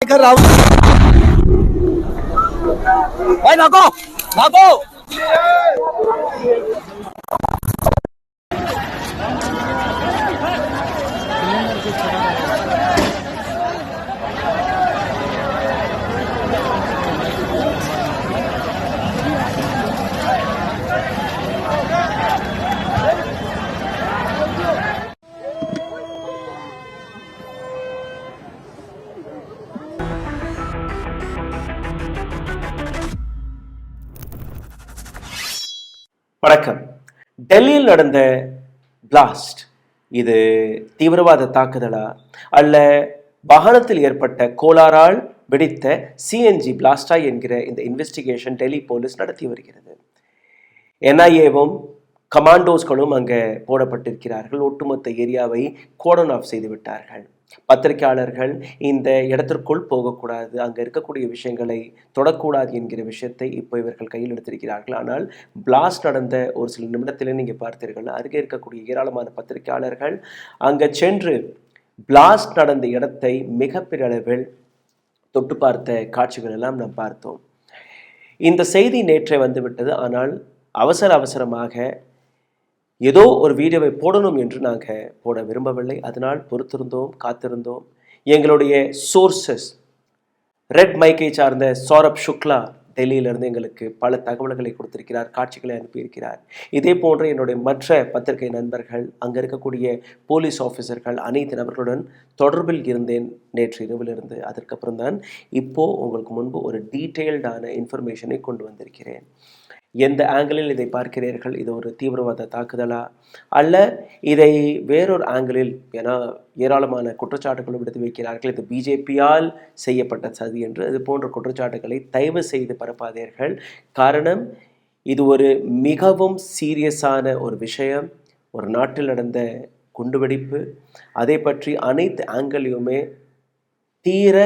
भाई भागो भागो। வணக்கம். டெல்லியில் நடந்த பிளாஸ்ட் இது தீவிரவாத தாக்குதலா அல்ல வாகனத்தில் ஏற்பட்ட கோளாறால் வெடித்த சிஎன்ஜி பிளாஸ்டா என்கிற இந்த இன்வெஸ்டிகேஷன் டெல்லி போலீஸ் நடத்தி வருகிறது. என்ஐஏவும் கமாண்டோஸ்களும் அங்கே போடப்பட்டிருக்கிறார்கள். ஒட்டுமொத்த ஏரியாவை கோர்டன் ஆஃப் செய்து விட்டார்கள். பத்திரிகையாளர்கள் இந்த இடத்திற்குள் போகக்கூடாது, அங்கே இருக்கக்கூடிய விஷயங்களை தொடக்கூடாது என்கிற விஷயத்தை இப்போ இவர்கள் கையில் எடுத்திருக்கிறார்கள். ஆனால் பிளாஸ்ட் நடந்த ஒரு சில நிமிடத்திலே நீங்கள் பார்த்தீர்கள், அருகே இருக்கக்கூடிய ஏராளமான பத்திரிகையாளர்கள் அங்கே சென்று பிளாஸ்ட் நடந்த இடத்தை மிகப்பெரிய அளவில் தொட்டு பார்த்த காட்சிகள் எல்லாம் நாம் பார்த்தோம். இந்த செய்தி நேற்றே வந்துவிட்டது. ஆனால் அவசரமாக ஏதோ ஒரு வீடியோவை போடணும் என்று நாங்கள் போட விரும்பவில்லை. அதனால் பொறுத்திருந்தோம், காத்திருந்தோம். எங்களுடைய சோர்சஸ் ரெட் மைக்கை சார்ந்த சௌரப் சுக்லா டெல்லியிலிருந்து எங்களுக்கு பல தகவல்களை கொடுத்திருக்கிறார், காட்சிகளை அனுப்பியிருக்கிறார். இதே போன்ற என்னுடைய மற்ற பத்திரிகை நண்பர்கள், அங்கே இருக்கக்கூடிய போலீஸ் ஆஃபீஸர்கள், அனைத்து நபர்களுடன் தொடர்பில் இருந்தேன் நேற்று இரவிலிருந்து. அதற்கப்புறம் தான் இப்போது உங்களுக்கு முன்பு ஒரு டீட்டெயில்டான இன்ஃபர்மேஷனை கொண்டு வந்திருக்கிறேன். எந்த ஆங்கிளில் இதை பார்க்கிறீர்கள்? இது ஒரு தீவிரவாத தாக்குதலா அல்ல இதை வேறொரு ஆங்கிளில், ஏன்னா ஏராளமான குற்றச்சாட்டுகளும் எடுத்து வைக்கிறார்கள், இது பிஜேபியால் செய்யப்பட்ட சதி என்று. இது போன்ற குற்றச்சாட்டுகளை தயவு செய்து பரப்பாதீர்கள். காரணம், இது ஒரு மிகவும் சீரியஸான ஒரு விஷயம். ஒரு நாட்டில் நடந்த குண்டுவெடிப்பு, அதை பற்றி அனைத்து ஆங்கிளையுமே தீர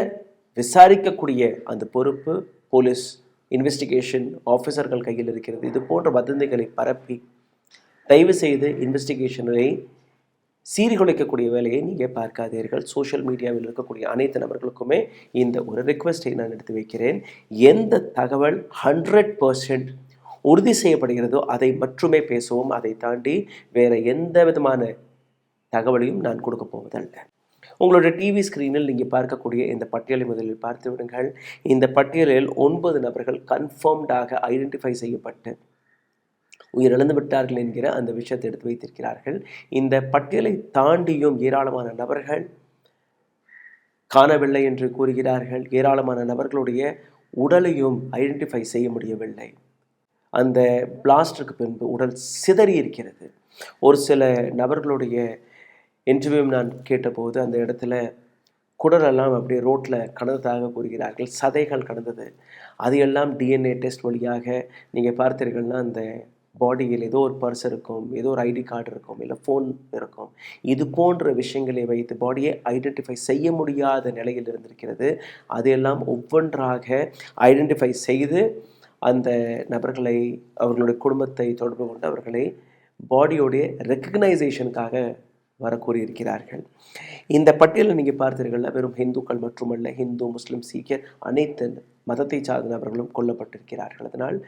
விசாரிக்கக்கூடிய அந்த பொறுப்பு போலீஸ் இன்வெஸ்டிகேஷன் ஆஃபீஸர்கள் கையில் இருக்கிறது. இது போன்ற வதந்திகளை பரப்பி தயவு செய்து இன்வெஸ்டிகேஷனை சீர்குலைக்கக்கூடிய வேலையை நீங்கள் பார்க்காதீர்கள். சோஷியல் மீடியாவில் இருக்கக்கூடிய அனைத்து நபர்களுக்குமே இந்த ஒரு ரிக்வெஸ்ட்டை நான் எடுத்து வைக்கிறேன். எந்த தகவல் 100% உறுதி செய்யப்படுகிறதோ அதை மட்டுமே பேசுவோம். அதை தாண்டி வேறு எந்த விதமான தகவலையும் நான் கொடுக்க போவதல்ல. உங்களுடைய டிவி ஸ்க்ரீனில் நீங்கள் பார்க்கக்கூடிய இந்த பட்டியலை முதலில் பார்த்து விடுங்கள். இந்த பட்டியலில் 9 நபர்கள் கன்ஃபார்ம்டாக ஐடென்டிஃபை செய்யப்பட்டு உயிரிழந்து விட்டார்கள் என்கிற அந்த விஷயத்தை எடுத்து வைத்திருக்கிறார்கள். இந்த பட்டியலை தாண்டியும் ஏராளமான நபர்கள் காணவில்லை என்று கூறுகிறார்கள். ஏராளமான நபர்களுடைய உடலையும் ஐடென்டிஃபை செய்ய முடியவில்லை. அந்த பிளாஸ்டருக்கு பின்பு உடல் சிதறி இருக்கிறது. ஒரு சில நபர்களுடைய இன்டர்வியூ நான் கேட்டபோது அந்த இடத்துல குடலெல்லாம் அப்படியே ரோட்டில் கடந்ததாக கூறுகிறார்கள். சதைகள் கடந்தது. அது எல்லாம் டிஎன்ஏ டெஸ்ட் வழியாக நீங்கள் பார்த்தீர்கள்னா அந்த பாடியில் ஏதோ ஒரு பர்ஸ் இருக்கும், ஏதோ ஒரு ஐடி கார்டு இருக்கும், இல்லை ஃபோன் இருக்கும். இது போன்ற விஷயங்களை வைத்து பாடியை ஐடென்டிஃபை செய்ய முடியாத நிலையில் இருந்திருக்கிறது. அதையெல்லாம் ஒவ்வொன்றாக ஐடென்டிஃபை செய்து அந்த நபர்களை, அவர்களுடைய குடும்பத்தை தொடர்பு கொண்டு அவர்களை பாடியோடைய ரெக்கக்னைசேஷனுக்காக வர கூறியிருக்கிறார்கள். இந்த பட்டியலில் நீங்கள் பார்த்தீர்கள், வெறும் ஹிந்துக்கள் மட்டுமல்ல, ஹிந்து, முஸ்லிம், சீக்கியர் அனைத்து மதத்தை சார்ந்த நபர்களும் கொல்லப்பட்டிருக்கிறார்கள். அதனால்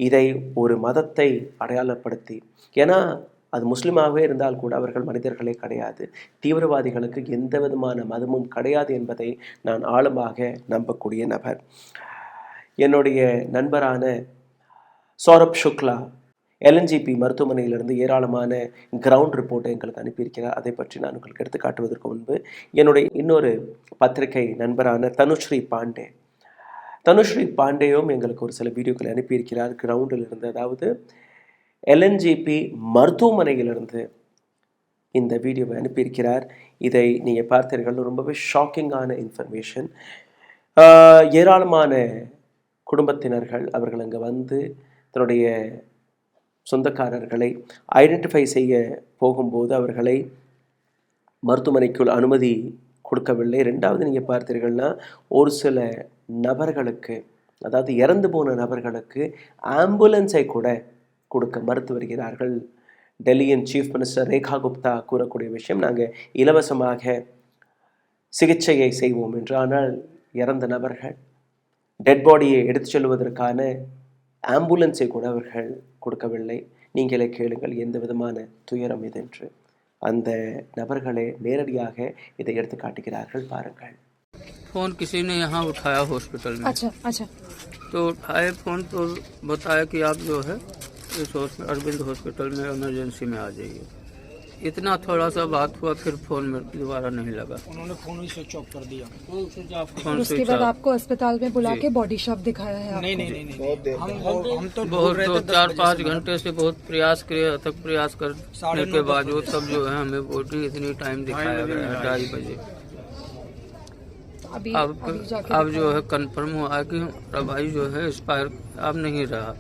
இதை ஒரு மதத்தை அடையாளப்படுத்தி, ஏன்னா அது முஸ்லீமாகவே இருந்தால் கூட அவர்கள் மனிதர்களே கிடையாது, தீவிரவாதிகளுக்கு எந்த விதமான மதமும் கிடையாது என்பதை நான் ஆழமாக நம்பக்கூடிய நபர். என்னுடைய நண்பரான சௌரப் சுக்லா எல்என்ஜிபி மருத்துவமனையிலிருந்து ஏராளமான கிரவுண்ட் ரிப்போர்ட்டை எங்களுக்கு அனுப்பியிருக்கிறார். அதை பற்றி நான் உங்களுக்கு எடுத்து காட்டுவதற்கு முன்பு என்னுடைய இன்னொரு பத்திரிகை நண்பரான தனுஸ்ரீ பாண்டேயும் எங்களுக்கு ஒரு சில வீடியோக்களை அனுப்பியிருக்கிறார் கிரவுண்டில் இருந்து. அதாவது எல்என்ஜிபி மருத்துவமனையிலிருந்து இந்த வீடியோவை அனுப்பியிருக்கிறார். இதை நீங்கள் பார்த்தீர்கள், ரொம்பவே ஷாக்கிங்கான இன்ஃபர்மேஷன். ஏராளமான குடும்பத்தினர்கள் அவர்கள் அங்கே வந்து தன்னுடைய சொந்தக்காரர்களை ஐடென்டிஃபை செய்ய போகும்போது அவர்களை மருத்துவமனைக்குள் அனுமதி கொடுக்கவில்லை. ரெண்டாவது நீங்கள் பார்த்தீர்கள்னா ஒரு சில நபர்களுக்கு, அதாவது இறந்து போன நபர்களுக்கு ஆம்புலன்ஸை கூட கொடுக்க மறுத்து வருகிறார்கள். டெல்லியின் சீஃப் மினிஸ்டர் ரேகா குப்தா கூறக்கூடிய விஷயம், நாங்கள் இலவசமாக சிகிச்சையை செய்வோம் என்று. ஆனால் இறந்த நபர்கள், டெட் பாடியை எடுத்து செல்வதற்கான ஆம்புலன்ஸை கூட அவர்கள் கொடுக்கவில்லை. நீங்களே கேளுங்கள் எந்த விதமான துயரம் இது என்று. அந்த நபர்களே நேரடியாக இதை எடுத்து காட்டுகிறார்கள், பாருங்கள். फ़ोन किसी ने यहाँ उठाया हॉस्पिटल में। अच्छा तो उठाए फ़ोन तो बताया कि आप जो है इस अरविंद हॉस्पिटल में इमरजेंसी में आ जाइए। इतना थोड़ा सा बात हुआ, फिर फ़ोन में दोबारा नहीं लगा, उन्होंने फोन ही स्विच ऑफ कर दिया। फ़ोन उसके स्विच बाद ऑफ। आपको अस्पताल में बुला के बॉडी शॉप दिखाया है आपको? नहीं, हम तो बहुत 4-5 घंटे से बहुत प्रयास किए, तक प्रयास करने के बावजूद तब जो है हमें बॉडी इतनी टाइम दिखाया गया है 2:30 बजे। अभी जाके अब जो है कंफर्म हुआ कि हमारा भाई जो है एक्सपायर अब नहीं रहा।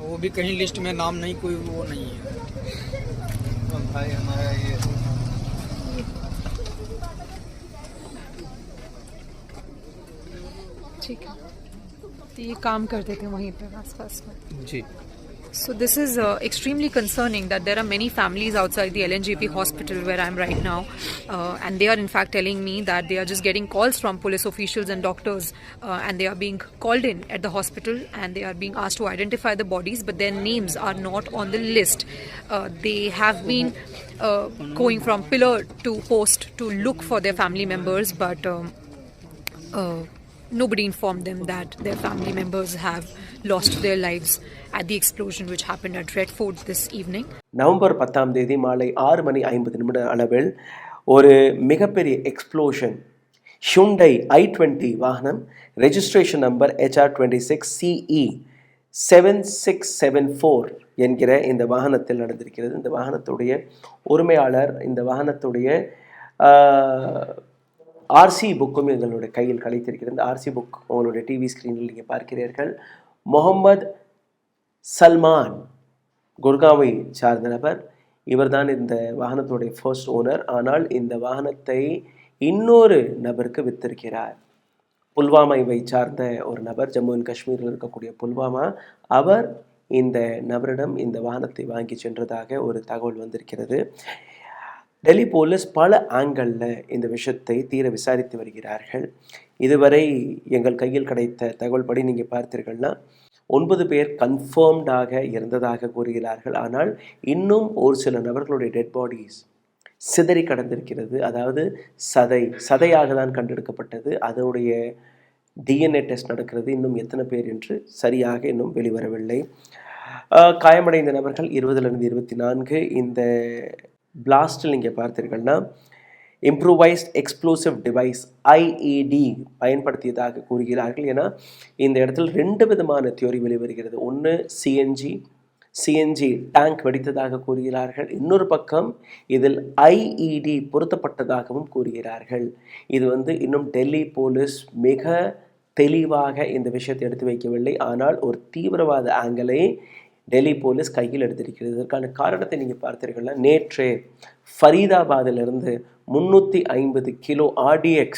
वो भी कहीं लिस्ट में नाम नहीं, कोई वो नहीं है भाई हमारा। ये ठीक है, तो ये काम करते थे वहीं पे आसपास में जी। So this is extremely concerning that there are many families outside the LNJP hospital where I am right now, and they are in fact telling me that they are just getting calls from police officials and doctors, and they are being called in at the hospital and they are being asked to identify the bodies, but their names are not on the list. They have been going from pillar to post to look for their family members, but nobody informed them that their family members have lost their lives at the explosion which happened at Red Fort this evening. November 10ஆம் தேதி மாலை 6:50 அளவில் ஒரு மிகப்பெரிய explosion, Hyundai i20 வாகனம், registration number HR26CE 7674 என்கிற இந்த வாகனத்தில் நடந்திருக்கிறது. இந்த வாகனத்துடைய உரிமையாளர், இந்த வாகனத்துடைய ஆர்சி புக்கும் எங்களுடைய கையில் கிடைத்திருக்கிறது. இந்த ஆர்சி புக் உங்களுடைய டிவி ஸ்க்ரீனில் நீங்கள் பார்க்கிறீர்கள். முகமது சல்மான், குர்காவை சார்ந்த நபர். இவர்தான் இந்த வாகனத்துடைய ஃபர்ஸ்ட் ஓனர். ஆனால் இந்த வாகனத்தை இன்னொரு நபருக்கு வித்திருக்கிறார். புல்வாமாவை சார்ந்த ஒரு நபர், ஜம்மு அண்ட் காஷ்மீரில் இருக்கக்கூடிய புல்வாமா, அவர் இந்த நபரிடம் இந்த வாகனத்தை வாங்கி சென்றதாக ஒரு தகவல் வந்திருக்கிறது. டெல்லி போலீஸ் பல ஆங்கிளில் இந்த விஷயத்தை தீர விசாரித்து வருகிறார்கள். இதுவரை எங்கள் கையில் கிடைத்த தகவல் படி நீங்கள் பார்த்தீர்கள்னா 9 பேர் கன்ஃபர்ம்டாக இருந்ததாக கூறுகிறார்கள். ஆனால் இன்னும் ஒரு சில நபர்களுடைய டெட் பாடிஸ் சிதறி கடந்திருக்கிறது. அதாவது சதையாக தான் கண்டெடுக்கப்பட்டது. அதனுடைய டிஎன்ஏ டெஸ்ட் நடக்கிறது. இன்னும் எத்தனை பேர் என்று சரியாக இன்னும் வெளிவரவில்லை. காயமடைந்த நபர்கள் 20லிருந்து 24. இந்த பிளாஸ்டில் நீங்கள் பார்த்தீர்கள்னா இம்ப்ரூவைஸ்ட் எக்ஸ்ப்ளோசிவ் டிவைஸ் IED பயன்படுத்தியதாக கூறுகிறார்கள். ஏன்னா இந்த இடத்துல 2 விதமான தியோரி வெளிவருகிறது. ஒன்று சிஎன்ஜி டேங்க் வெடித்ததாக கூறுகிறார்கள். இன்னொரு பக்கம் இதில் IED பொருத்தப்பட்டதாகவும் கூறுகிறார்கள். இது இன்னும் டெல்லி போலீஸ் மிக தெளிவாக இந்த விஷயத்தை எடுத்து வைக்கவில்லை. ஆனால் ஒரு தீவிரவாத ஆங்கிளை டெல்லி போலீஸ் கையில் எடுத்திருக்கிறது. இதற்கான காரணத்தை நீங்கள் பார்த்தீர்கள்னா, நேற்றே ஃபரீதாபாதிலிருந்து 350 கிலோ RDX,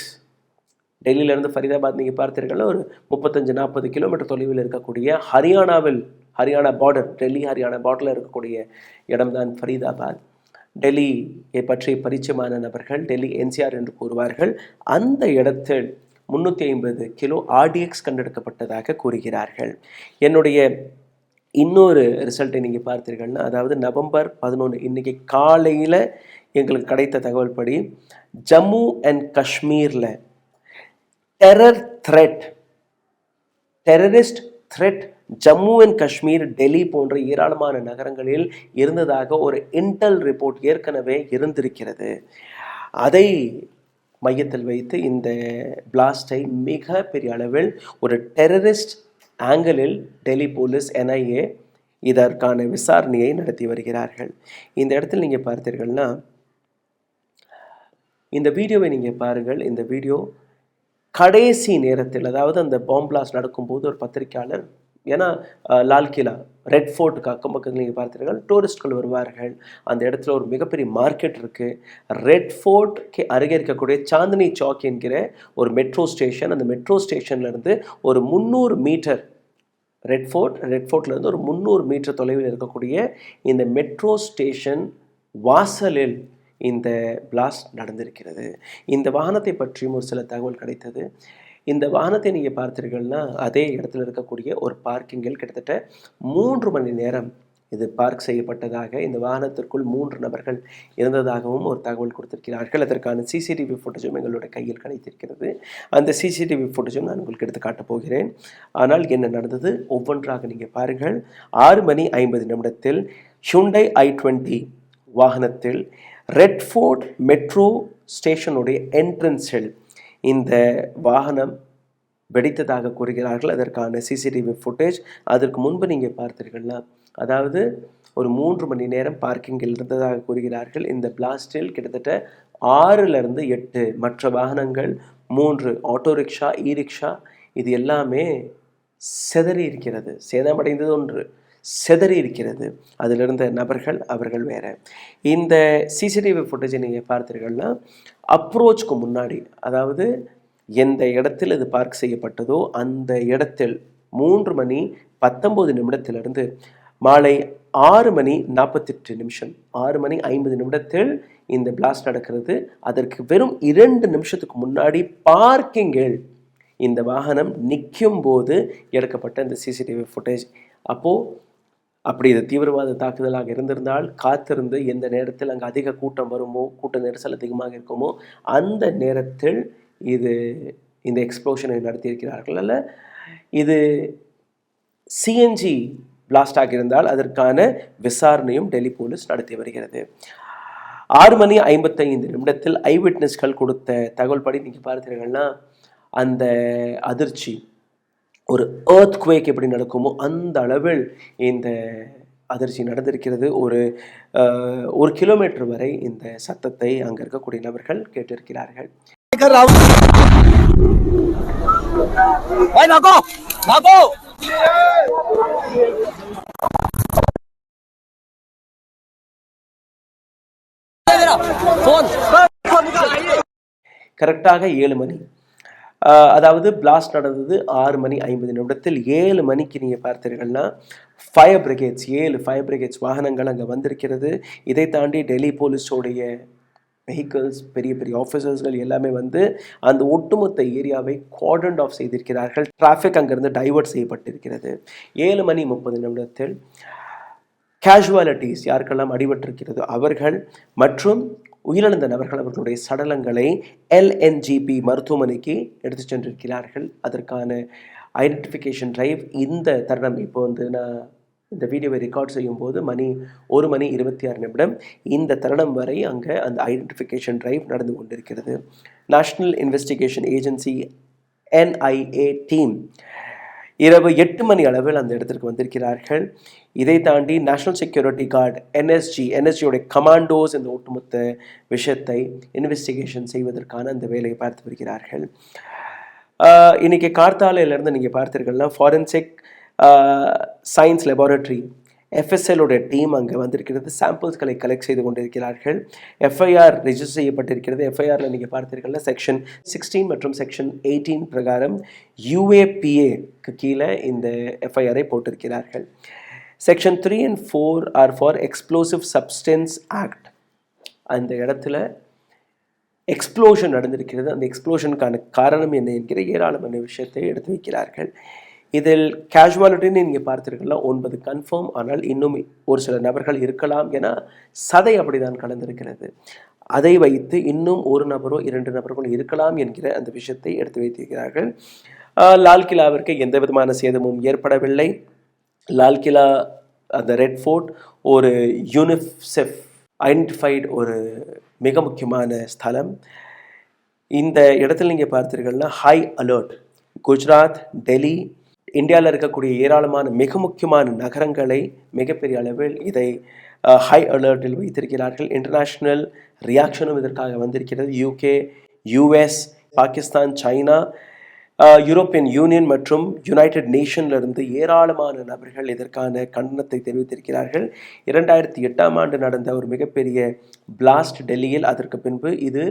டெல்லியிலேருந்து ஃபரீதாபாத் நீங்கள் பார்த்தீர்கள்னா ஒரு 35-40 கிலோமீட்டர் தொலைவில் இருக்கக்கூடிய ஹரியானா பார்டர், டெல்லி ஹரியானா பார்டரில் இருக்கக்கூடிய இடம்தான் ஃபரீதாபாத். டெல்லியை பற்றி பரிச்சயமான நபர்கள் டெல்லி NCR என்று கூறுவார்கள். அந்த இடத்தில் 350 கிலோ RDX கண்டெடுக்கப்பட்டதாக கூறுகிறார்கள். என்னுடைய இன்னொரு ரிசல்ட்டை நீங்கள் பார்த்தீர்கள்னா, அதாவது நவம்பர் 11 இன்றைக்கி காலையில் எங்களுக்கு கிடைத்த தகவல் படி ஜம்மு அண்ட் காஷ்மீரில் terrorist thread Jammu and Kashmir, Delhi போன்ற ஏராளமான நகரங்களில் இருந்ததாக ஒரு இன்டெல் ரிப்போர்ட் ஏற்கனவே இருந்திருக்கிறது. அதை மையத்தில் வைத்து இந்த பிளாஸ்டை மிக பெரிய அளவில் ஒரு டெரரிஸ்ட் ஆங்கிளில் டெல்லி போலீஸ் NIA இதற்கான விசாரணையை நடத்தி வருகிறார்கள். இந்த இடத்தில் நீங்கள் பார்த்தீர்கள்னா, இந்த வீடியோவை நீங்கள் பாருங்கள். இந்த வீடியோ கடைசி நேரத்தில், அதாவது அந்த பாம் பிளாஸ்ட் நடக்கும்போது ஒரு பத்திரிகையாளர், ஏன்னா லால் கிலா, ரெட் ஃபோர்ட்டுக்கு அக்கம் பக்கத்தில் நீங்கள் பார்த்தீர்கள் டூரிஸ்ட்கள் வருவார்கள். அந்த இடத்துல ஒரு மிகப்பெரிய மார்க்கெட் இருக்குது. ரெட் ஃபோர்ட்க்கு அருகே இருக்கக்கூடிய சாந்தினி சௌக் என்கிற ஒரு மெட்ரோ ஸ்டேஷன், அந்த மெட்ரோ ஸ்டேஷன்லேருந்து ஒரு 300 மீட்டர், ரெட் ஃபோர்ட்லேருந்து ஒரு 300 மீட்டர் தொலைவில் இருக்கக்கூடிய இந்த மெட்ரோ ஸ்டேஷன் வாசலில் இந்த பிளாஸ்ட் நடந்திருக்கிறது. இந்த வாகனத்தை பற்றியும் ஒரு சில தகவல் கிடைத்தது. இந்த வாகனத்தை நீங்கள் பார்த்தீர்கள்னா அதே இடத்துல இருக்கக்கூடிய ஒரு பார்க்கிங்கில் கிட்டத்தட்ட 3 மணி நேரம் இது பார்க் செய்யப்பட்டதாக, இந்த வாகனத்திற்குள் 3 நபர்கள் இருந்ததாகவும் ஒரு தகவல் கொடுத்திருக்கிறார்கள். அதற்கான சிசிடிவி ஃபுட்டேஜும் எங்களுடைய கையில் கிடைத்திருக்கிறது. அந்த சிசிடிவி ஃபுட்டேஜும் நான் உங்களுக்கு எடுத்து காட்டப் போகிறேன். ஆனால் என்ன நடந்தது ஒவ்வொன்றாக நீங்கள் பாருங்கள். 6:50 ஹியூண்டை i20 வாகனத்தில் ரெட்ஃபோர்ட் மெட்ரோ ஸ்டேஷனுடைய என்ட்ரன்ஸில் இந்த வாகனம் வெடித்ததாக கூறுகிறார்கள். அதற்கான சிசிடிவி ஃபுட்டேஜ் அதற்கு முன்பு நீங்கள் பார்த்தீர்கள்னா, அதாவது ஒரு 3 மணி நேரம் பார்க்கிங்கில் இருந்ததாக கூறுகிறார்கள். இந்த பிளாஸ்டில் கிட்டத்தட்ட 6லிருந்து 8 மற்ற வாகனங்கள், 3 ஆட்டோ ரிக்ஷா, இ ரிக்ஷா, இது எல்லாமே சிதறி இருக்கிறது. சேதமடைந்தது ஒன்று, சிதறி இருக்கிறது. அதில் இருந்த நபர்கள் அவர்கள் வேற. இந்த சிசிடிவி ஃபுட்டேஜை நீங்கள் பார்த்தீர்கள்னா அப்ரோச்சுக்கு முன்னாடி, அதாவது எந்த இடத்தில் இது பார்க் செய்யப்பட்டதோ அந்த இடத்தில் 3:19 மாலை 6:48 6:50 இந்த பிளாஸ்ட் நடக்கிறது. அதற்கு வெறும் 2 நிமிஷத்துக்கு முன்னாடி பார்க்கிங்கில் இந்த வாகனம் நிற்கும் போது எடுக்கப்பட்ட இந்த சிசிடிவி ஃபுட்டேஜ். அப்படி இது தீவிரவாத தாக்குதலாக இருந்திருந்தால் காத்திருந்து எந்த நேரத்தில் அங்கே அதிக கூட்டம் வருமோ, கூட்ட நெரிசல் அதிகமாக இருக்குமோ அந்த நேரத்தில் இந்த எக்ஸ்ப்ளோஷனை நடத்தியிருக்கிறார்கள். அல்ல இது சிஎன்ஜி பிளாஸ்டாக இருந்தால் அதற்கான விசாரணையும் டெல்லி போலீஸ் நடத்தி வருகிறது. 6:55 ஐ விட்னஸ்கள் கொடுத்த தகவல் படி நீங்கள் பார்த்தீர்கள்னா அந்த அதிர்ச்சி, ஒரு எர்த்குவேக் எப்படி நடக்குமோ அந்த அளவில் இந்த அதிர்ச்சி நடந்திருக்கிறது. ஒரு கிலோமீட்டர் வரை இந்த சத்தத்தை அங்கே இருக்கக்கூடிய நபர்கள் கேட்டிருக்கிறார்கள். கரெக்டாக 7 மணி, அதாவது பிளாஸ்ட் நடந்தது 6:50. 7 மணிக்கு நீங்கள் பார்த்தீர்கள்னா ஃபயர் பிரிகேட்ஸ் 7 ஃபயர் பிரிகேட்ஸ் வாகனங்கள் அங்கே வந்திருக்கிறது. இதை தாண்டி டெல்லி போலீஸோடைய வெஹிக்கிள்ஸ், பெரிய பெரிய ஆஃபீஸர்ஸ்கள் எல்லாமே வந்து அந்த ஒட்டுமொத்த ஏரியாவை கார்டன் ஆஃப் செய்திருக்கிறார்கள். டிராஃபிக் அங்கேருந்து டைவர்ட் செய்யப்பட்டிருக்கிறது. 7:30 கேஷுவாலிட்டிஸ், யாருக்கெல்லாம் அடிபட்டிருக்கிறதோ அவர்கள் மற்றும் உயிரிழந்த நபர்கள் அவர்களுடைய சடலங்களை LNGP மருத்துவமனைக்கு எடுத்து சென்றிருக்கிறார்கள். அதற்கான ஐடென்டிஃபிகேஷன் டிரைவ் இந்த தருணம் இப்போ வந்து நான் இந்த வீடியோவை ரெக்கார்ட் செய்யும் போது 1:26 இந்த தருணம் வரை அங்கே அந்த ஐடென்டிஃபிகேஷன் டிரைவ் நடந்து கொண்டிருக்கிறது. National investigation agency NIA team இரவு 8 மணி அளவில் அந்த இடத்திற்கு வந்திருக்கிறார்கள். இதை தாண்டி நேஷனல் செக்யூரிட்டி கார்டு NSGயோடைய கமாண்டோஸ் இந்த ஒட்டுமொத்த விஷயத்தை இன்வெஸ்டிகேஷன் செய்வதற்கான அந்த வேலையை பார்த்து வருகிறார்கள். இன்னைக்கு கார்த்தாலையிலேருந்து நீங்கள் பார்த்தீர்கள்னா ஃபாரன்சிக் சயின்ஸ் லெபார்டரி FSLோடைய டீம் அங்கே வந்திருக்கிறது. சாம்பிள்ஸ்களை கலெக்ட் செய்து கொண்டிருக்கிறார்கள். FIR ரெஜிஸ்டர் செய்யப்பட்டிருக்கிறது. FIRல நீங்கள் பார்த்தீர்கள்னா செக்ஷன் 16 மற்றும் செக்ஷன் 18 பிரகாரம் UAPAக்கு கீழே இந்த FIRஐ போட்டிருக்கிறார்கள். Section 3 and 4 are for explosive substance act. அந்த இடத்துல எக்ஸ்ப்ளோஷன் நடந்திருக்கிறது. அந்த எக்ஸ்ப்ளோஷனுக்கான காரணம் என்ன என்கிற ஏராளமான விஷயத்தை எடுத்து வைக்கிறார்கள். இதில் கேஷுவாலிட்டின்னு நீங்கள் பார்த்தீர்கள்னா 9 கன்ஃபார்ம், ஆனால் இன்னும் ஒரு சில நபர்கள் இருக்கலாம் என சதை அப்படிதான் கலந்திருக்கிறது. அதை வைத்து இன்னும் 1 நபரோ 2 நபர்களோ இருக்கலாம் என்கிற அந்த விஷயத்தை எடுத்து வைத்திருக்கிறார்கள். லால் கிலாவிற்கு எந்த விதமான சேதமும் ஏற்படவில்லை. லால் கிலா, அந்த ரெட் ஃபோர்ட் ஒரு யூனிசெஃப் ஐடென்டிஃபைடு ஒரு மிக முக்கியமான ஸ்தலம். இந்த இடத்துல நீங்கள் பார்த்தீர்கள்னா ஹை அலர்ட். குஜராத், டெல்லி, இந்தியாவில் இருக்கக்கூடிய ஏராளமான மிக முக்கியமான நகரங்களை மிகப்பெரிய அளவில் இதை ஹை அலர்ட்டில் வைத்திருக்கிறார்கள். இன்டர்நேஷ்னல் ரியாக்ஷனும் இதற்காக வந்திருக்கிறது. UK, US, Pakistan, China, European union மற்றும் யுனைடெட் நேஷன்லேருந்து ஏராளமான நபர்கள் இதற்கான கண்டனத்தை தெரிவித்திருக்கிறார்கள். 2008 நடந்த ஒரு மிகப்பெரிய பிளாஸ்ட் டெல்லியில், அதற்கு பின்பு இது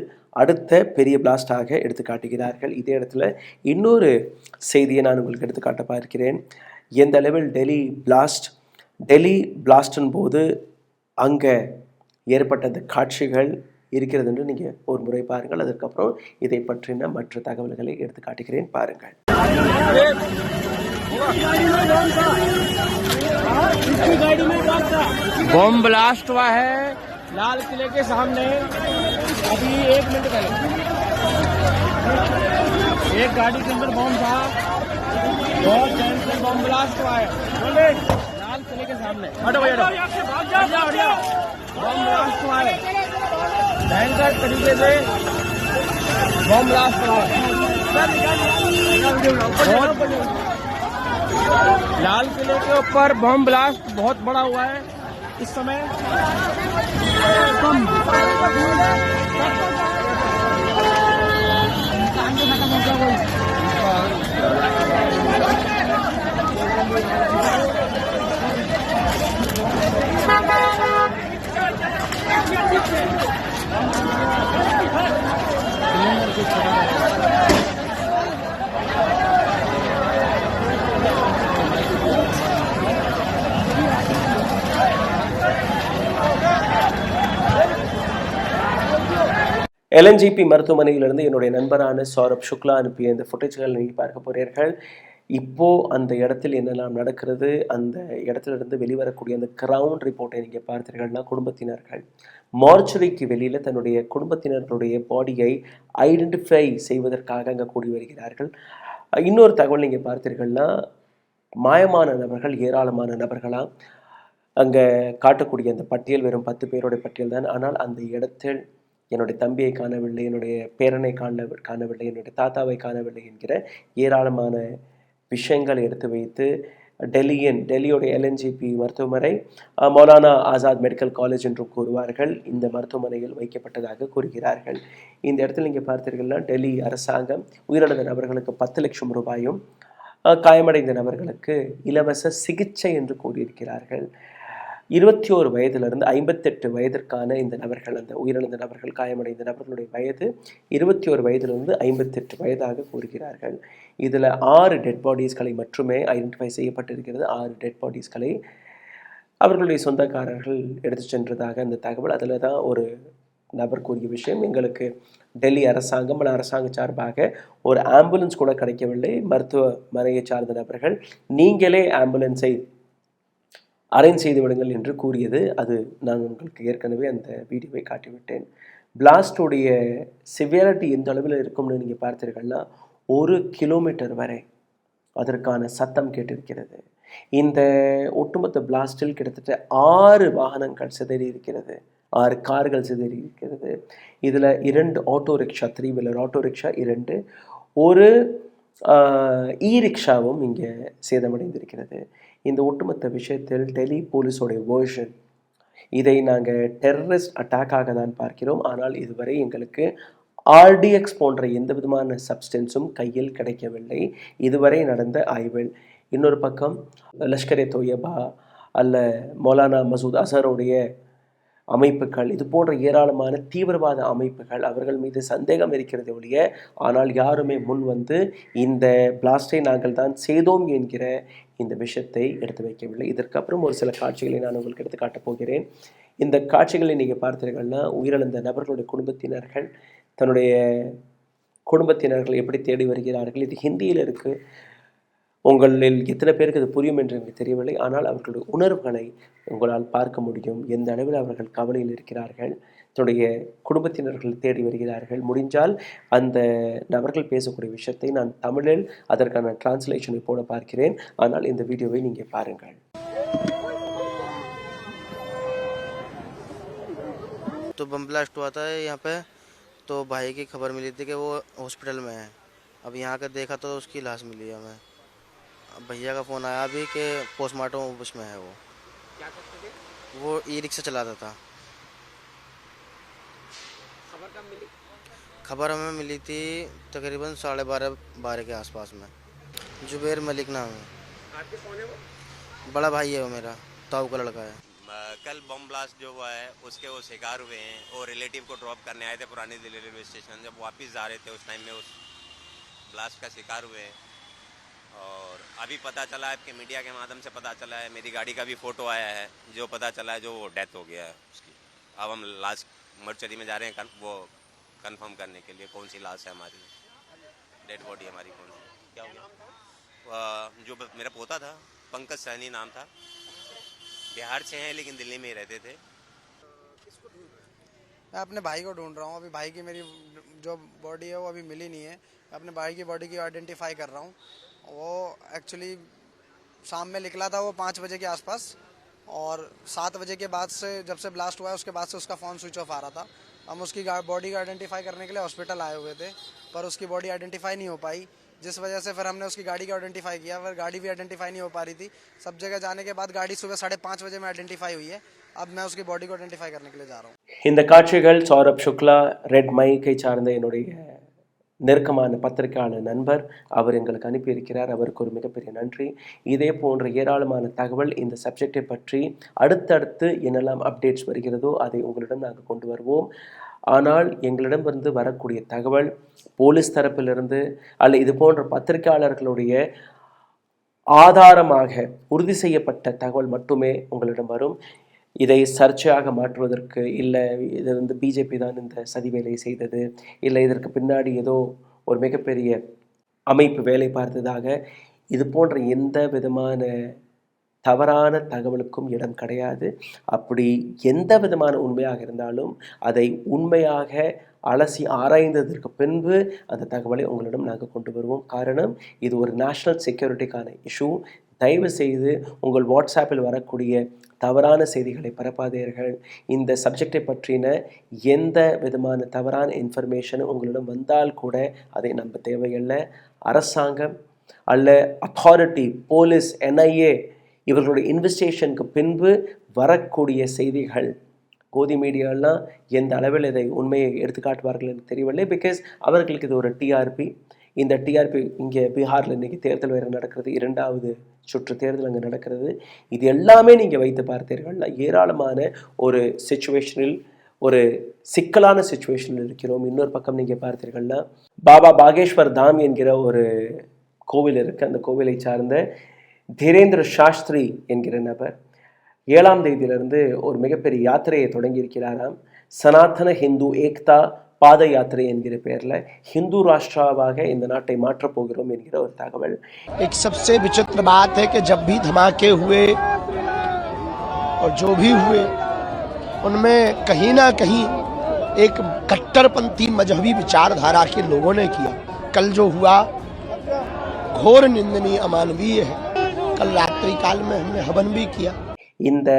அடுத்த பெரிய பிளாஸ்டாக எடுத்து காட்டுகிறார்கள். இதே இடத்துல இன்னொரு செய்தியை நான் உங்களுக்கு எடுத்து காட்ட பார்க்கிறேன். எந்த அளவில் டெல்லி பிளாஸ்டின் போது அங்கே ஏற்பட்ட அந்த காட்சிகள் இருக்கிறது என்று நீங்கள் ஒரு முறை பாருங்கள். அதற்கப்புறம் இதை பற்றின மற்ற தகவல்களை எடுத்து காட்டுகிறேன், பாருங்கள். बॉम्ब ब्लास्ट हुआ है लाल किले के सामने अभी 1 मिनट पहले। एक गाड़ी के अंदर बॉम्ब था, बहुत भयंकर बॉम्ब ब्लास्ट हुआ है लाल किले के सामने। हटो भैया, बॉम्ब ब्लास्ट हुआ है, भयंकर तरीके से बॉम्ब ब्लास्ट हुआ है। लाल किले के ऊपर बॉम्ब ब्लास्ट बहुत बड़ा हुआ है इस समय। எல்என்ஜிபி மருத்துவமனையிலிருந்து என்னுடைய நண்பரான சௌரப் சுக்லா அனுப்பிய இந்த ஃபுட்டேஜ்கள் நீங்கள் பார்க்க போகிறீர்கள். இப்போது அந்த இடத்தில் என்னெல்லாம் நடக்கிறது, அந்த இடத்துலேருந்து வெளிவரக்கூடிய அந்த கிரவுண்ட் ரிப்போர்ட்டை நீங்கள் பார்த்தீர்கள்னா, குடும்பத்தினர்கள் மார்ச்சுரிக்கு வெளியில் தன்னுடைய குடும்பத்தினர்களுடைய பாடியை ஐடென்டிஃபை செய்வதற்காக அங்கே கூடி வருகிறார்கள். இன்னொரு தகவல் நீங்கள் பார்த்தீர்கள்னா, மாயமான நபர்கள், ஏராளமான நபர்களாக அங்கே காட்டக்கூடிய அந்த பட்டியல் வெறும் 10 பேருடைய பட்டியல் தான். ஆனால் அந்த இடத்தில் என்னுடைய தம்பியை காணவில்லை, என்னுடைய பேரனை காணவில்லை, என்னுடைய தாத்தாவை காணவில்லை என்கிற ஏராளமான விஷயங்களை எடுத்து வைத்து டெல்லியோடைய எல்என்ஜிபி மருத்துவமனை மௌலானா ஆசாத் மெடிக்கல் காலேஜ் என்றும் கூறுவார்கள், இந்த மருத்துவமனையில் வைக்கப்பட்டதாக கூறுகிறார்கள். இந்த இடத்துல நீங்கள் பார்த்தீர்கள்னா, டெல்லி அரசாங்கம் உயிரிழந்த நபர்களுக்கு 10 லட்சம் ரூபாயும் காயமடைந்த நபர்களுக்கு இலவச சிகிச்சை என்று கூறியிருக்கிறார்கள். 21 வயதிலிருந்து 58 வயதிற்கான இந்த நபர்கள், அந்த உயிரிழந்த நபர்கள், காயமடைந்த நபர்களுடைய வயது 21 வயதிலிருந்து 58 வயதாக கூறுகிறார்கள். இதில் 6 டெட் பாடிஸ்களை மட்டுமே ஐடென்டிஃபை செய்யப்பட்டிருக்கிறது. 6 டெட் பாடிஸ்களை அவர்களுடைய சொந்தக்காரர்கள் எடுத்து சென்றதாக அந்த தகவல். அதில் தான் ஒரு நபர் கூறிய விஷயம், எங்களுக்கு டெல்லி அரசாங்கம் அரசாங்க சார்பாக ஒரு ஆம்புலன்ஸ் கூட கிடைக்கவில்லை, மருத்துவமனையை சார்ந்த நபர்கள் நீங்களே ஆம்புலன்ஸை அரேஞ்ச் செய்து விடுங்கள் என்று கூறியது. அது நான் உங்களுக்கு ஏற்கனவே அந்த வீடியோவை காட்டிவிட்டேன். பிளாஸ்டுடைய சிவியாரிட்டி எந்த அளவில் இருக்கும்னு நீங்கள் பார்த்தீர்கள்னா, 1 கிலோமீட்டர் வரை அதற்கான சத்தம் கேட்டிருக்கிறது. இந்த ஒட்டுமொத்த பிளாஸ்டில் கிட்டத்தட்ட 6 வாகனங்கள் சிதறி இருக்கிறது, 6 கார்கள் சிதறி இருக்கிறது. இதில் 2 auto rickshaw, 3 wheeler auto rickshaw 2, ஒரு இ ரிக்ஷாவும் இங்கே சேதமடைந்திருக்கிறது. இந்த ஒட்டுமொத்த விஷயத்தில் டெல்லி போலீஸோடைய வேர்ஷன், இதை நாங்கள் டெரரிஸ்ட் அட்டாக்காக தான் பார்க்கிறோம், ஆனால் இதுவரை எங்களுக்கு ஆர்டிஎக்ஸ் போன்ற எந்த விதமான சப்ஸ்டன்ஸும் கையில் கிடைக்கவில்லை இதுவரை நடந்த ஆய்வில். இன்னொரு பக்கம் லஷ்கர் தொய்யபா அல்ல மௌலானா மசூத் அசருடைய அமைப்புகள், இது போன்ற ஏராளமான தீவிரவாத அமைப்புகள், அவர்கள் மீது சந்தேகம் இருக்கிறது ஒழிய, ஆனால் யாருமே முன் வந்து இந்த பிளாஸ்டை நாங்கள் தான் செய்தோம் என்கிற இந்த விஷயத்தை எடுத்து வைக்கவில்லை. இதற்கப்புறம் ஒரு சில காட்சிகளை நான் உங்களுக்கு எடுத்து காட்டப் போகிறேன். இந்த காட்சிகளை நீங்கள் பார்த்தீர்கள்னா, உயிரிழந்த நபர்களுடைய குடும்பத்தினர்கள் தன்னுடைய குடும்பத்தினர்கள் எப்படி தேடி வருகிறார்கள். இது ஹிந்தியில் இருக்குது, உங்களில் எத்தனை பேருக்கு இது புரியும் என்று எனக்கு தெரியவில்லை, ஆனால் அவர்களுடைய உணர்வுகளை உங்களால் பார்க்க முடியும். எந்த அளவில் அவர்கள் கவலையில் இருக்கிறார்கள், தன்னுடைய குடும்பத்தினர்கள் தேடி வருகிறார்கள். முடிஞ்சால் அந்த நபர்கள் பேசக்கூடிய விஷயத்தை நான் தமிழில் அதற்கான டிரான்ஸ்லேஷனை போட பார்க்கிறேன், ஆனால் இந்த வீடியோவை நீங்கள் பாருங்கள். तो बम ब्लास्ट हुआ था यहाँ पे, तो भाई की खबर मिली थी कि वो हॉस्पिटल में है। अब यहाँ का देखा तो उसकी लाश मिली है हमें। भैया का फ़ोन आया अभी कि पोस्टमार्टम उसमें है। वो क्या करते थे? वो ई रिक्शा चलाता था। खबर कब मिली? खबर हमें मिली थी तकरीबन 12:30 के आसपास में। जुबैर मलिक नाम है। आपके कौन है वो? बड़ा भाई है वो मेरा, ताऊ का लड़का है। कल बम ब्लास्ट जो हुआ है उसके वो शिकार हुए हैं और रिलेटिव को ड्रॉप करने आए थे पुरानी दिल्ली रेलवे स्टेशन। जब वापस जा रहे थे उस टाइम में उस ब्लास्ट का शिकार हुए हैं। और अभी पता चला है कि मीडिया के माध्यम से पता चला है, मेरी गाड़ी का भी फ़ोटो आया है, जो पता चला है जो डेथ हो गया है उसकी। अब हम लाश मर्चरी में जा रहे हैं वो कंफर्म करने के लिए कौन सी लाश है हमारी, डेड बॉडी हमारी कौन सी। क्या हो गया? जो मेरा पोता था, पंकज सहनी नाम था, बिहार से हैं लेकिन दिल्ली में ही रहते थे। मैं अपने भाई को ढूंढ रहा हूँ। अभी भाई की मेरी जो बॉडी है वो अभी मिली नहीं है। मैं अपने भाई की बॉडी की आइडेंटिफाई कर रहा हूँ। वो एक्चुअली शाम में निकला था वो 5 बजे के आसपास, और 7 बजे के बाद से जब से ब्लास्ट हुआ है उसके बाद से उसका फ़ोन स्विच ऑफ आ रहा था। हम उसकी बॉडी को आइडेंटिफाई करने के लिए हॉस्पिटल आए हुए थे, पर उसकी बॉडी आइडेंटिफाई नहीं हो पाई, जिस वजह से फिर हमने उसकी गाड़ी को आइडेंटिफाई किया, पर गाड़ी भी आइडेंटिफाई नहीं हो पा रही थी। सब जगह जाने के बाद गाड़ी सुबह 5:30 बजे में आइडेंटिफाई हुई है। अब मैं उसकी बॉडी को आइडेंटिफाई करने के लिए जा रहा हूँ। இந்த காட்சிகள் சௌரப் சுக்லா ரெட் மைக்கை சார்ந்த என்னுடைய நெருக்கமான பத்திரிகையாளர் நண்பர் அவர் எங்களுக்கு அனுப்பியிருக்கிறார். அவருக்கு ஒரு மிகப்பெரிய நன்றி. இதே போன்ற ஏராளமான தகவல் இந்த சப்ஜெக்டை பற்றி அடுத்தடுத்து என்னெல்லாம் அப்டேட்ஸ் வருகிறதோ அதை உங்களிடம் நாங்கள் கொண்டு வருவோம். ஆனால் எங்களிடமிருந்து வரக்கூடிய தகவல் போலீஸ் தரப்பிலிருந்து அல்ல இது போன்ற பத்திரிகையாளர்களுடைய ஆதாரமாக உறுதி செய்யப்பட்ட தகவல் மட்டுமே உங்களிடம் வரும். இதை சர்ச்சையாக மாற்றுவதற்கு, இல்லை இது பிஜேபி தான் இந்த சதி வேலையை செய்தது, இல்லை இதற்கு பின்னாடி ஏதோ ஒரு மிகப்பெரிய அமைப்பு வேலை பார்த்ததாக, இது போன்ற எந்த விதமான தவறான தகவலுக்கும் இடம் கிடையாது. அப்படி எந்த விதமான உண்மையாக இருந்தாலும் அதை உண்மையாக அலசி ஆராய்ந்ததற்கு பின்பு அந்த தகவலை உங்களிடம் நாங்கள் கொண்டு வருவோம். காரணம், இது ஒரு நேஷ்னல் செக்யூரிட்டிக்கான இஷ்யூ. தயவு செய்து உங்கள் வாட்ஸ்ஆப்பில் வரக்கூடிய தவறான செய்திகளை பரப்பாதீர்கள். இந்த சப்ஜெக்டை பற்றின எந்த விதமான தவறான இன்ஃபர்மேஷனும் உங்களிடம் வந்தால் கூட அதை நம்ப தேவையில்லை. அரசாங்கம் அல்ல அத்தாரிட்டி, போலீஸ், NIA இவர்களுடைய இன்வெஸ்டிகேஷனுக்கு பின்பு வரக்கூடிய செய்திகள் கோதி மீடியாலாம் எந்த அளவில் இதை உண்மையை எடுத்துக்காட்டுவார்கள் எனக்கு தெரியவில்லை. பிகாஸ் அவர்களுக்கு இது ஒரு டிஆர்பி. இந்த டிஆர்பி இங்கே பீகாரில் இன்றைக்கி தேர்தல் வேறு நடக்கிறது, 2வது சுற்று தேர்தல் அங்கே நடக்கிறது. இது எல்லாமே நீங்கள் வைத்து பார்த்தீர்கள்னா ஏராளமான ஒரு சிச்சுவேஷனில், ஒரு சிக்கலான சிச்சுவேஷனில் இருக்கிறோம். இன்னொரு பக்கம் நீங்கள் பார்த்தீர்கள்னா பாபா பாகேஸ்வர் தாம் என்கிற ஒரு கோவில் இருக்குது. அந்த கோவிலை சார்ந்த தீரேந்திர சாஸ்திரி என்கிற நபர் 7ஆம் தேதியிலிருந்து ஒரு மிகப்பெரிய யாத்திரையை தொடங்கியிருக்கிறாராம். சனாதன ஹிந்து ஏக்தா பாத யாத்திரை என்கிற பெயரில் ஹிந்து ராஷ்டிராவாக இந்த நாட்டை மாற்றப் போகிறோம் என்கிற ஒரு தகவல். एक सबसे विचित्र बात है कि जब भी धमाके हुए और जो भी हुए उनमें कहीं ना कहीं एक कट्टरपंथी मजहबी विचारधारा के लोगों ने किया। कल जो हुआ घोर निंदनीय, अमानवीय है। कल रात्रि काल में हमने हवन भी किया. இந்த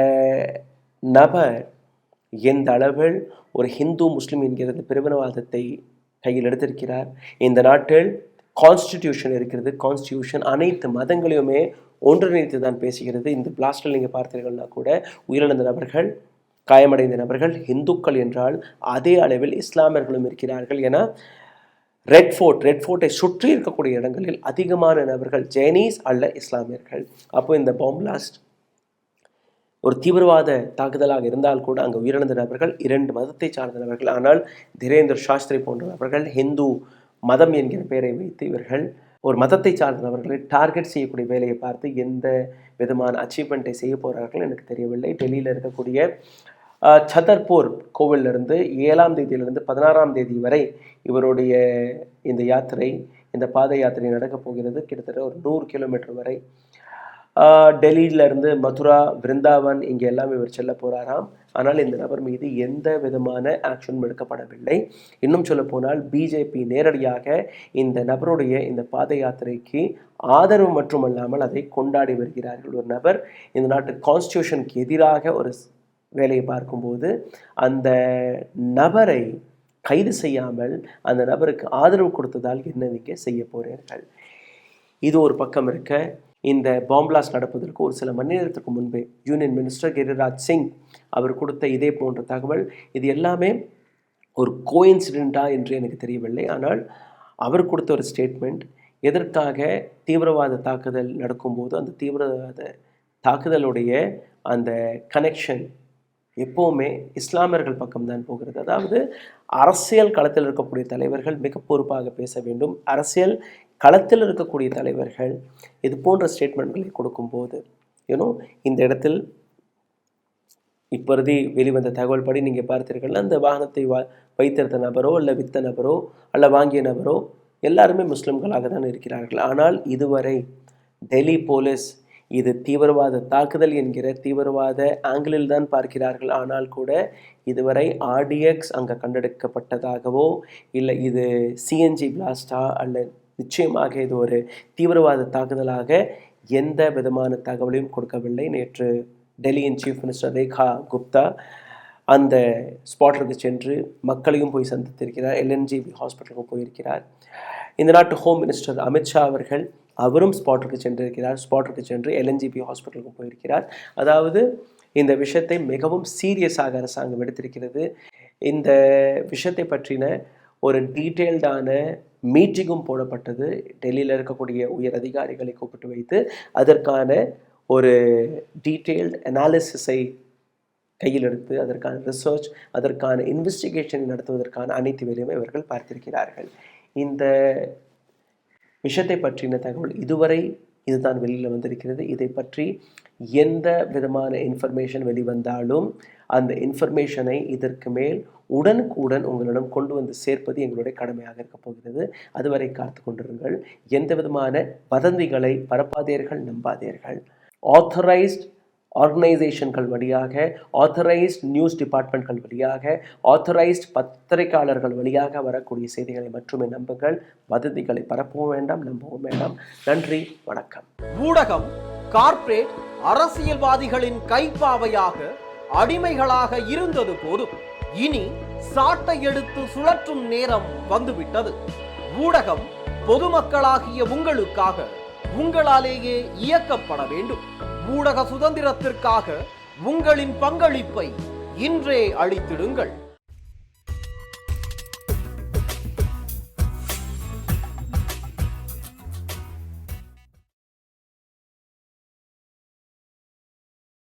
நபர் எந்த அளவில் ஒரு ஹிந்து முஸ்லிம் என்கிறது பிரிவினவாதத்தை கையில் எடுத்திருக்கிறார். இந்த நாட்டில் கான்ஸ்டிடியூஷன் இருக்கிறது. கான்ஸ்டிடியூஷன் அனைத்து மதங்களையுமே ஒன்றிணைத்து தான் பேசுகிறது. இந்த பிளாஸ்டில் நீங்கள் பார்த்தீர்கள்னா கூட உயிரிழந்த நபர்கள், காயமடைந்த நபர்கள் ஹிந்துக்கள் என்றால் அதே அளவில் இஸ்லாமியர்களும் இருக்கிறார்கள். ஏன்னா ரெட் ஃபோர்ட்டை சுற்றி இருக்கக்கூடிய இடங்களில் அதிகமான நபர்கள் சைனீஸ் அல்ல இஸ்லாமியர்கள். அப்போ இந்த பாம் பிளாஸ்ட் ஒரு தீவிரவாத தாக்குதலாக இருந்தால் கூட அங்கே உயிரிழந்த நபர்கள் 2 மதத்தை சார்ந்த நபர்கள். ஆனால் தீரேந்திர சாஸ்திரி போன்ற நபர்கள் ஹிந்து மதம் என்கிற பெயரை வைத்து இவர்கள் ஒரு மதத்தை சார்ந்த நபர்களை டார்கெட் செய்யக்கூடிய வேலையை பார்த்து எந்த விதமான அச்சீவ்மெண்ட்டை செய்ய போகிறார்கள் எனக்கு தெரியவில்லை. டெல்லியில் இருக்கக்கூடிய சதர்பூர் கோவிலிருந்து 7ஆம் தேதியிலிருந்து 16ஆம் தேதி வரை இவருடைய இந்த யாத்திரை, இந்த பாத யாத்திரை நடக்கப் போகிறது. கிட்டத்தட்ட ஒரு 100 கிலோமீட்டர் வரை. டெல்லியிலிருந்து மதுரா, பிருந்தாவன் இங்கே எல்லாம் இவர் செல்ல போகிறாராம். ஆனால் இந்த நபர் மீது எந்த விதமான ஆக்ஷனும் எடுக்கப்படவில்லை. இன்னும் சொல்ல போனால் பிஜேபி நேரடியாக இந்த நபருடைய இந்த பாத யாத்திரைக்கு ஆதரவு மட்டுமல்லாமல் அதை கொண்டாடி வருகிறார்கள். ஒரு நபர் இந்த நாட்டு கான்ஸ்டியூஷனுக்கு எதிராக ஒரு வேலையை பார்க்கும்போது அந்த நபரை கைது செய்யாமல் அந்த நபருக்கு ஆதரவு கொடுத்ததால் என்ன நீங்கள் செய்ய போகிறீர்கள்? இது ஒரு பக்கம் இருக்க, இந்த பாம் பிளாஸ்ட் நடப்பதற்கு ஒரு சில மணி நேரத்துக்கு முன்பே யூனியன் மினிஸ்டர் கிரிராஜ் சிங் அவர் கொடுத்த இதே போன்ற தகவல். இது எல்லாமே ஒரு கோஇன்சிடென்ட்டா என்று எனக்கு தெரியவில்லை. ஆனால் அவர் கொடுத்த ஒரு ஸ்டேட்மெண்ட், எதற்காக தீவிரவாத தாக்குதல் நடக்கும்போது அந்த தீவிரவாத தாக்குதலுடைய அந்த கனெக்ஷன் எப்போவுமே இஸ்லாமியர்கள் பக்கம்தான் போகிறது. அதாவது அரசியல் களத்தில் இருக்கக்கூடிய தலைவர்கள் மிக பொறுப்பாக பேச வேண்டும். அரசியல் களத்தில் இருக்கக்கூடிய தலைவர்கள் இது போன்ற ஸ்டேட்மெண்ட்களை கொடுக்கும்போது இந்த இடத்தில் இப்பொழுது வெளிவந்த தகவல் படி நீங்கள் பார்த்தீர்கள், அந்த வாகனத்தை வைத்திருந்த நபரோ அல்ல வித்த நபரோ அல்ல வாங்கிய நபரோ எல்லாருமே முஸ்லிம்களாக தான் இருக்கிறார்கள். ஆனால் இதுவரை டெல்லி போலீஸ் இது தீவிரவாத தாக்குதல் என்கிற தீவிரவாத ஆங்கிளில் தான் பார்க்கிறார்கள். ஆனால் கூட இதுவரை RDX அங்கே கண்டெடுக்கப்பட்டதாகவோ இல்லை இது CNG பிளாஸ்டா அல்ல நிச்சயமாக இது ஒரு தீவிரவாத தாக்குதலாக எந்த விதமான தகவலையும் கொடுக்கவில்லை. நேற்று டெல்லியின் சீஃப் மினிஸ்டர் ரேகா குப்தா அந்த ஸ்பாட்டிற்கு சென்று மக்களையும் போய் சந்தித்திருக்கிறார். LNGB ஹாஸ்பிட்டலுக்கும் போயிருக்கிறார். இந்த நாட்டு ஹோம் மினிஸ்டர் அமித்ஷா அவர்கள் அவரும் ஸ்பாட்டிற்கு சென்றிருக்கிறார். ஸ்பாட்டிற்கு சென்று LNGB ஹாஸ்பிட்டலுக்கும் போயிருக்கிறார். அதாவது இந்த விஷயத்தை மிகவும் சீரியஸாக அரசாங்கம் எடுத்திருக்கிறது. இந்த விஷயத்தை பற்றின ஒரு டீட்டெயில்டான மீட்டிங்கும் போடப்பட்டது. டெல்லியில் இருக்கக்கூடிய உயர் அதிகாரிகளை கூப்பிட்டு வைத்து அதற்கான ஒரு டீட்டெயில்டு அனாலிசிஸை கையில் எடுத்து அதற்கான ரிசர்ச் அதற்கான இன்வெஸ்டிகேஷன் நடத்துவதற்கான அனைத்து வேலையுமே இவர்கள் பார்த்திருக்கிறார்கள். இந்த விஷயத்தை பற்றின தகவல் இதுவரை இதுதான் வெளியில் வந்திருக்கிறது. இதை பற்றி எந்த விதமான இன்ஃபர்மேஷன் வெளிவந்தாலும் அந்த இன்ஃபர்மேஷனை இதற்கு மேல் உடனுக்குடன் உங்களிடம் கொண்டு வந்து சேர்ப்பது எங்களுடைய கடமையாக இருக்க போகிறது. அதுவரை காத்து கொண்டிருங்கள். எந்த விதமான வதந்திகளை பரப்பாதீர்கள், நம்பாதீர்கள். ஆத்தரைஸ்ட் ஆர்கனைசேஷன்கள் வழியாக, ஆத்தரைஸ்ட் நியூஸ் டிபார்ட்மெண்ட்கள் வழியாக, ஆத்தரைஸ்ட் பத்திரிகையாளர்கள் வழியாக வரக்கூடிய செய்திகளை மட்டுமே நம்புங்கள். வதந்திகளை பரப்பவும் வேண்டாம், நம்பவும் வேண்டாம். நன்றி, வணக்கம். ஊடகம் கார்ப்பரேட் அரசியல்வாதிகளின் கைப்பாவையாக அடிமைகளாக இருந்தது போதும். இனி சாட்டை எடுத்து சுழற்றும் நேரம் வந்துவிட்டது. ஊடகம் பொதுமக்களாகிய உங்களுக்காக உங்களாலேயே இயக்கப்பட வேண்டும். ஊடக சுதந்திரத்திற்காக உங்களின் பங்களிப்பை இன்றே அளித்திடுங்கள்.